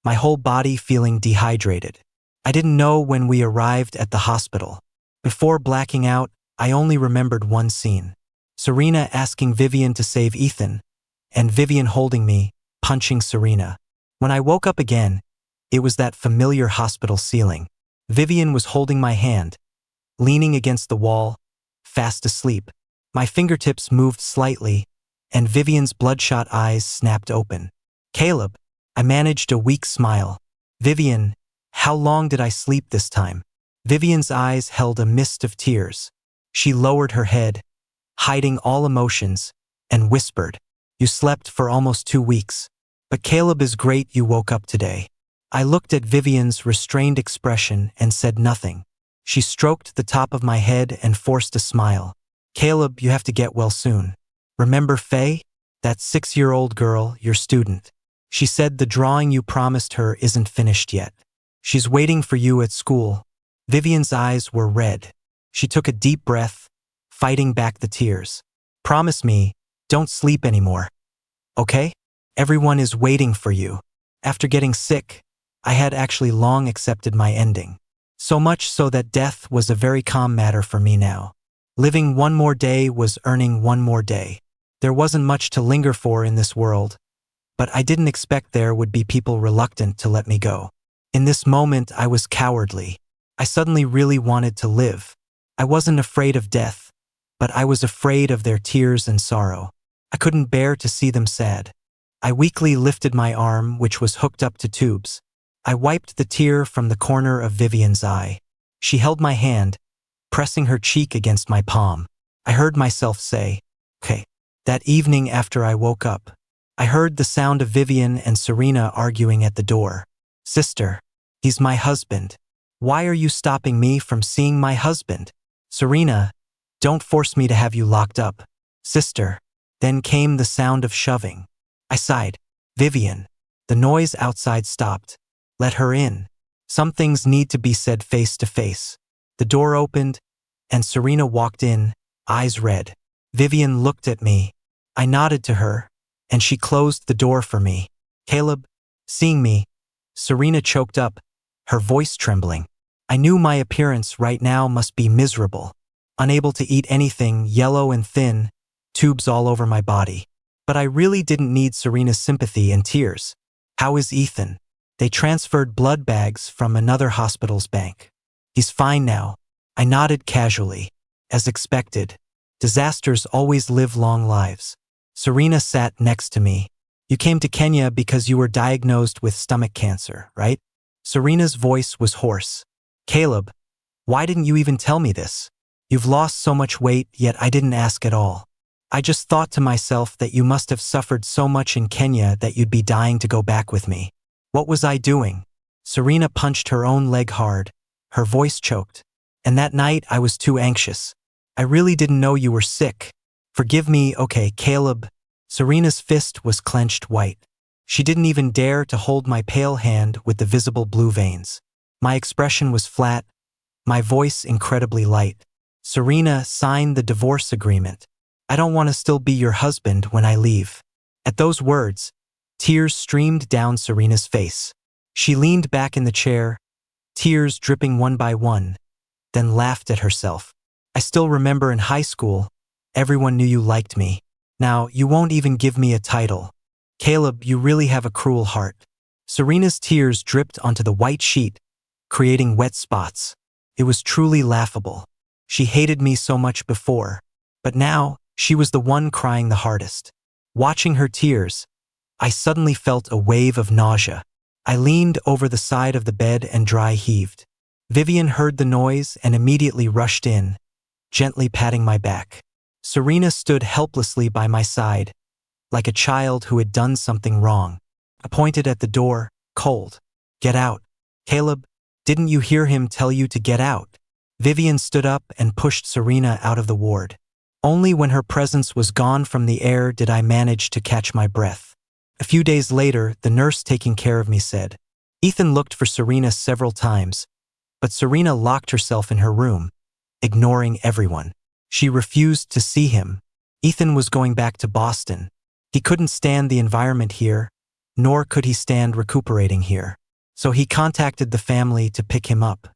my whole body feeling dehydrated. I didn't know when we arrived at the hospital. Before blacking out, I only remembered one scene. Serena asking Vivian to save Ethan, and Vivian holding me, punching Serena. When I woke up again, it was that familiar hospital ceiling. Vivian was holding my hand, leaning against the wall, fast asleep. My fingertips moved slightly, and Vivian's bloodshot eyes snapped open. "Caleb," I managed a weak smile. "Vivian, how long did I sleep this time?" Vivian's eyes held a mist of tears. She lowered her head, hiding all emotions, and whispered, "You slept for almost 2 weeks. But Caleb is great you woke up today." I looked at Vivian's restrained expression and said nothing. She stroked the top of my head and forced a smile. "Caleb, you have to get well soon. Remember Faye? That 6-year-old girl, your student. She said the drawing you promised her isn't finished yet. She's waiting for you at school." Vivian's eyes were red. She took a deep breath, fighting back the tears. "Promise me, don't sleep anymore. Okay? Everyone is waiting for you." After getting sick, I had actually long accepted my ending. So much so that death was a very calm matter for me now. Living one more day was earning one more day. There wasn't much to linger for in this world, but I didn't expect there would be people reluctant to let me go. In this moment, I was cowardly. I suddenly really wanted to live. I wasn't afraid of death, but I was afraid of their tears and sorrow. I couldn't bear to see them sad. I weakly lifted my arm, which was hooked up to tubes. I wiped the tear from the corner of Vivian's eye. She held my hand, pressing her cheek against my palm. I heard myself say, "Okay." That evening after I woke up, I heard the sound of Vivian and Serena arguing at the door. "Sister, he's my husband. Why are you stopping me from seeing my husband?" "Serena, don't force me to have you locked up." "Sister." Then came the sound of shoving. I sighed. Vivian. The noise outside stopped. Let her in. Some things need to be said face to face. The door opened, and Serena walked in, eyes red. Vivian looked at me. I nodded to her, and she closed the door for me. Caleb, seeing me, Serena choked up, her voice trembling. I knew my appearance right now must be miserable. Unable to eat anything, yellow and thin, tubes all over my body. But I really didn't need Serena's sympathy and tears. How is Ethan? They transferred blood bags from another hospital's bank. He's fine now. I nodded casually. As expected. Disasters always live long lives. Serena sat next to me. You came to Kenya because you were diagnosed with stomach cancer, right? Serena's voice was hoarse. Caleb, why didn't you even tell me this? You've lost so much weight, yet I didn't ask at all. I just thought to myself that you must have suffered so much in Kenya that you'd be dying to go back with me. What was I doing? Serena punched her own leg hard. Her voice choked. And that night I was too anxious. I really didn't know you were sick. Forgive me, okay, Caleb. Serena's fist was clenched white. She didn't even dare to hold my pale hand with the visible blue veins. My expression was flat, my voice incredibly light. Serena signed the divorce agreement. I don't want to still be your husband when I leave. At those words, tears streamed down Serena's face. She leaned back in the chair, tears dripping one by one, then laughed at herself. I still remember in high school, everyone knew you liked me. Now, you won't even give me a title. Caleb, you really have a cruel heart. Serena's tears dripped onto the white sheet, creating wet spots. It was truly laughable. She hated me so much before, but now, she was the one crying the hardest. Watching her tears, I suddenly felt a wave of nausea. I leaned over the side of the bed and dry heaved. Vivian heard the noise and immediately rushed in, gently patting my back. Serena stood helplessly by my side, like a child who had done something wrong. I pointed at the door, cold. Get out. Caleb, didn't you hear him tell you to get out? Vivian stood up and pushed Serena out of the ward. Only when her presence was gone from the air did I manage to catch my breath. A few days later, the nurse taking care of me said, Ethan looked for Serena several times, but Serena locked herself in her room, ignoring everyone. She refused to see him. Ethan was going back to Boston. He couldn't stand the environment here, nor could he stand recuperating here. So he contacted the family to pick him up.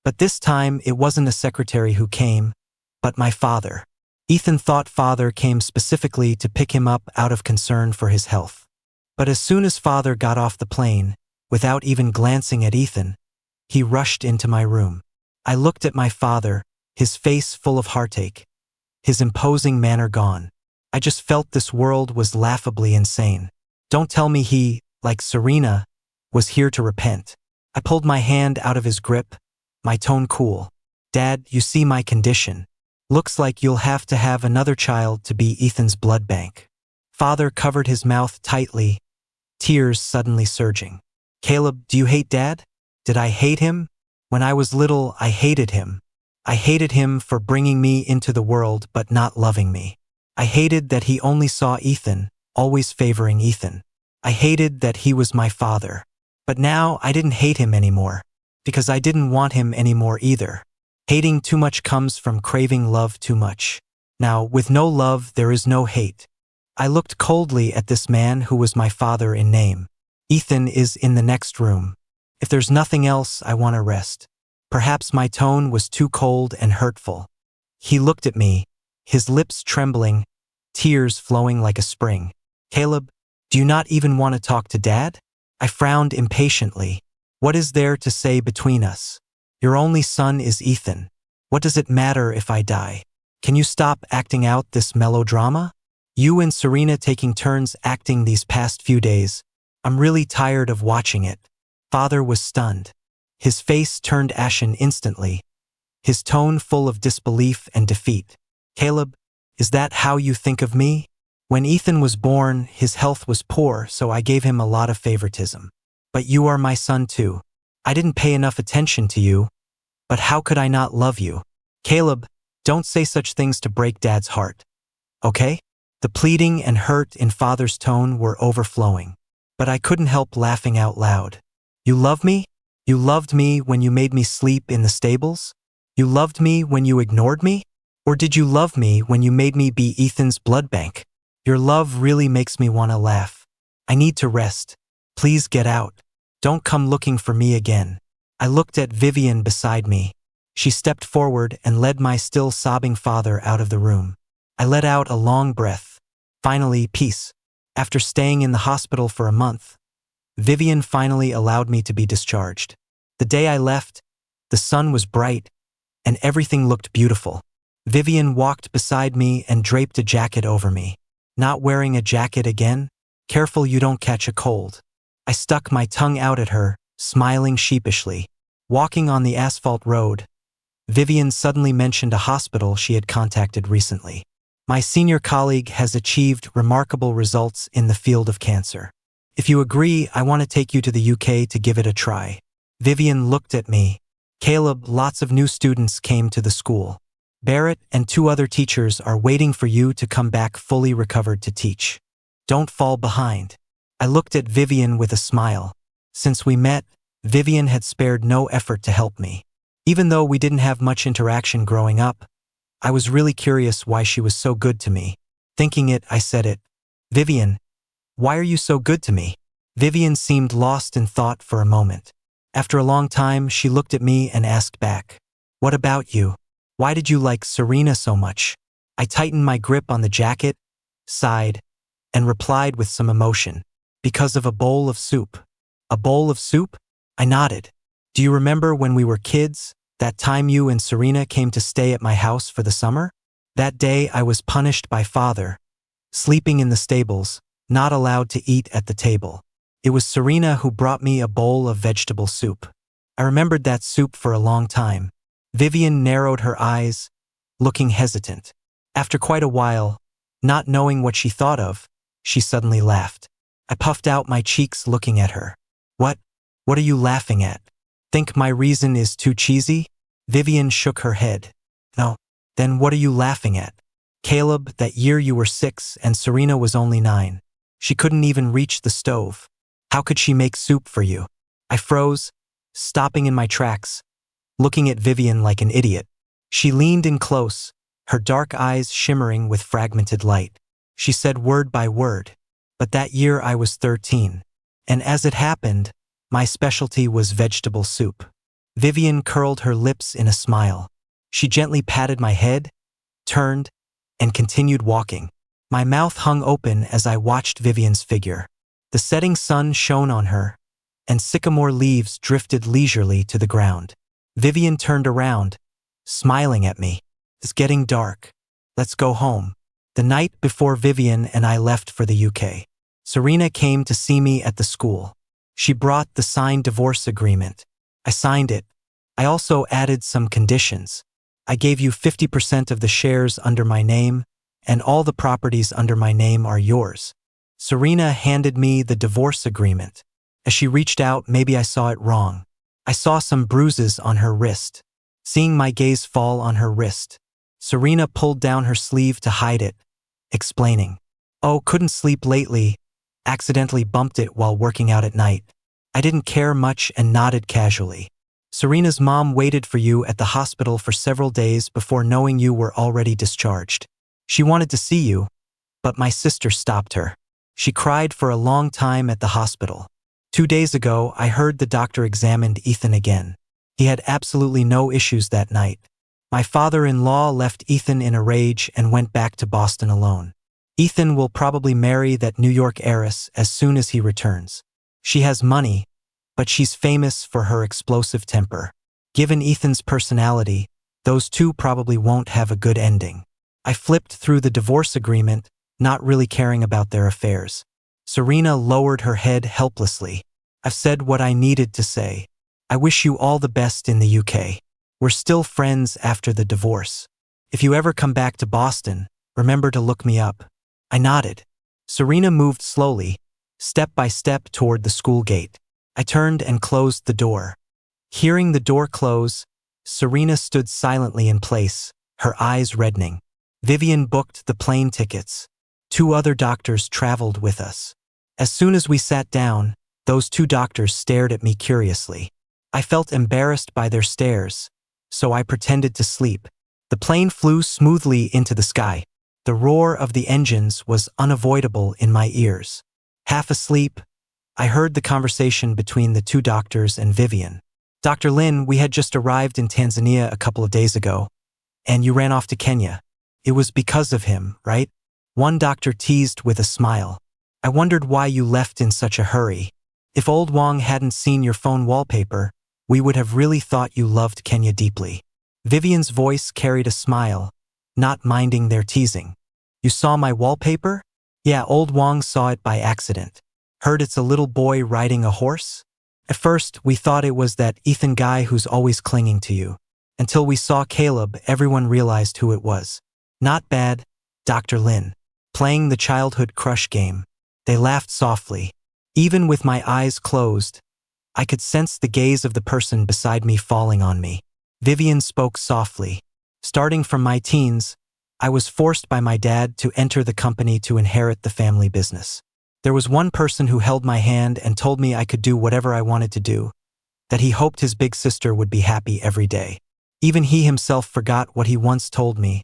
But this time, it wasn't a secretary who came, but my father. Ethan thought father came specifically to pick him up out of concern for his health. But as soon as father got off the plane, without even glancing at Ethan, he rushed into my room. I looked at my father, his face full of heartache, his imposing manner gone. I just felt this world was laughably insane. Don't tell me he, like Serena, was here to repent. I pulled my hand out of his grip, my tone cool. Dad, you see my condition. Looks like you'll have to have another child to be Ethan's blood bank. Father covered his mouth tightly, tears suddenly surging. Caleb, do you hate Dad? Did I hate him? When I was little, I hated him. I hated him for bringing me into the world but not loving me. I hated that he only saw Ethan, always favoring Ethan. I hated that he was my father. But now I didn't hate him anymore, because I didn't want him anymore either. Hating too much comes from craving love too much. Now, with no love, there is no hate. I looked coldly at this man who was my father in name. Ethan is in the next room. If there's nothing else, I want to rest. Perhaps my tone was too cold and hurtful. He looked at me, his lips trembling, tears flowing like a spring. Caleb, do you not even want to talk to Dad? I frowned impatiently. What is there to say between us? Your only son is Ethan. What does it matter if I die? Can you stop acting out this melodrama? You and Serena taking turns acting these past few days. I'm really tired of watching it. Father was stunned. His face turned ashen instantly, his tone full of disbelief and defeat. Caleb, is that how you think of me? When Ethan was born, his health was poor, so I gave him a lot of favoritism. But you are my son too. I didn't pay enough attention to you, but how could I not love you? Caleb, don't say such things to break Dad's heart. Okay? The pleading and hurt in father's tone were overflowing. But I couldn't help laughing out loud. You love me? You loved me when you made me sleep in the stables? You loved me when you ignored me? Or did you love me when you made me be Ethan's blood bank? Your love really makes me want to laugh. I need to rest. Please get out. Don't come looking for me again. I looked at Vivian beside me. She stepped forward and led my still sobbing father out of the room. I let out a long breath. Finally, peace. After staying in the hospital for a month, Vivian finally allowed me to be discharged. The day I left, the sun was bright and everything looked beautiful. Vivian walked beside me and draped a jacket over me. Not wearing a jacket again? Careful you don't catch a cold. I stuck my tongue out at her, smiling sheepishly. Walking on the asphalt road, Vivian suddenly mentioned a hospital she had contacted recently. My senior colleague has achieved remarkable results in the field of cancer. If you agree, I want to take you to the UK to give it a try. Vivian looked at me. Caleb, lots of new students came to the school. Barrett and 2 other teachers are waiting for you to come back fully recovered to teach. Don't fall behind. I looked at Vivian with a smile. Since we met, Vivian had spared no effort to help me. Even though we didn't have much interaction growing up, I was really curious why she was so good to me. Thinking it, I said it. Vivian, why are you so good to me? Vivian seemed lost in thought for a moment. After a long time, she looked at me and asked back, what about you? Why did you like Serena so much? I tightened my grip on the jacket, sighed, and replied with some emotion. Because of a bowl of soup. A bowl of soup? I nodded. Do you remember when we were kids, that time you and Serena came to stay at my house for the summer? That day I was punished by father, sleeping in the stables, not allowed to eat at the table. It was Serena who brought me a bowl of vegetable soup. I remembered that soup for a long time. Vivian narrowed her eyes, looking hesitant. After quite a while, not knowing what she thought of, she suddenly laughed. I puffed out my cheeks looking at her. What are you laughing at? Think my reason is too cheesy? Vivian shook her head. No. Then what are you laughing at? Caleb, that year you were 6 and Serena was only 9. She couldn't even reach the stove. How could she make soup for you? I froze, stopping in my tracks, looking at Vivian like an idiot. She leaned in close, her dark eyes shimmering with fragmented light. She said word by word, but that year I was 13. And as it happened, my specialty was vegetable soup. Vivian curled her lips in a smile. She gently patted my head, turned, and continued walking. My mouth hung open as I watched Vivian's figure. The setting sun shone on her, and sycamore leaves drifted leisurely to the ground. Vivian turned around, smiling at me. It's getting dark. Let's go home. The night before Vivian and I left for the UK, Serena came to see me at the school. She brought the signed divorce agreement. I signed it. I also added some conditions. I gave you 50% of the shares under my name, and all the properties under my name are yours. Serena handed me the divorce agreement. As she reached out, maybe I saw it wrong. I saw some bruises on her wrist. Seeing my gaze fall on her wrist, Serena pulled down her sleeve to hide it, explaining, "Oh, couldn't sleep lately. Accidentally bumped it while working out at night." I didn't care much and nodded casually. Serena's mom waited for you at the hospital for several days before knowing you were already discharged. She wanted to see you, but my sister stopped her. She cried for a long time at the hospital. 2 days ago, I heard the doctor examined Ethan again. He had absolutely no issues that night. My father-in-law left Ethan in a rage and went back to Boston alone. Ethan will probably marry that New York heiress as soon as he returns. She has money, but she's famous for her explosive temper. Given Ethan's personality, those two probably won't have a good ending. I flipped through the divorce agreement, not really caring about their affairs. Serena lowered her head helplessly. I've said what I needed to say. I wish you all the best in the UK. We're still friends after the divorce. If you ever come back to Boston, remember to look me up. I nodded. Serena moved slowly, step by step toward the school gate. I turned and closed the door. Hearing the door close, Serena stood silently in place, her eyes reddening. Vivian booked the plane tickets. 2 other doctors traveled with us. As soon as we sat down, those 2 doctors stared at me curiously. I felt embarrassed by their stares, so I pretended to sleep. The plane flew smoothly into the sky. The roar of the engines was unavoidable in my ears. Half asleep, I heard the conversation between the 2 doctors and Vivian. "Dr. Lin, we had just arrived in Tanzania a couple of days ago, and you ran off to Kenya. It was because of him, right?" One doctor teased with a smile. "I wondered why you left in such a hurry. If old Wong hadn't seen your phone wallpaper, we would have really thought you loved Kenya deeply." Vivian's voice carried a smile, not minding their teasing. "You saw my wallpaper?" "Yeah, old Wong saw it by accident. Heard it's a little boy riding a horse? At first, we thought it was that Ethan guy who's always clinging to you. Until we saw Caleb, everyone realized who it was." "Not bad, Dr. Lin. Playing the childhood crush game." They laughed softly. Even with my eyes closed, I could sense the gaze of the person beside me falling on me. Vivian spoke softly. "Starting from my teens, I was forced by my dad to enter the company to inherit the family business. There was one person who held my hand and told me I could do whatever I wanted to do, that he hoped his big sister would be happy every day. Even he himself forgot what he once told me,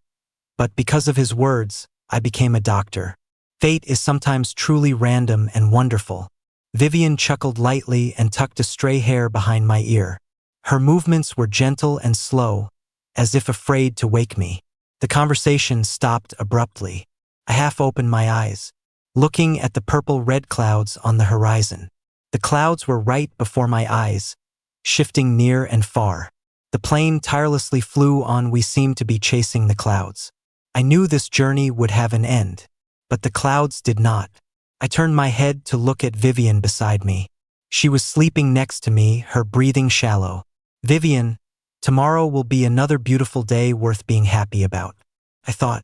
but because of his words, I became a doctor. Fate is sometimes truly random and wonderful." Vivian chuckled lightly and tucked a stray hair behind my ear. Her movements were gentle and slow, as if afraid to wake me. The conversation stopped abruptly. I half opened my eyes, looking at the purple-red clouds on the horizon. The clouds were right before my eyes, shifting near and far. The plane tirelessly flew on. We seemed to be chasing the clouds. I knew this journey would have an end, but the clouds did not. I turned my head to look at Vivian beside me. She was sleeping next to me, her breathing shallow. "Vivian, tomorrow will be another beautiful day worth being happy about," I thought.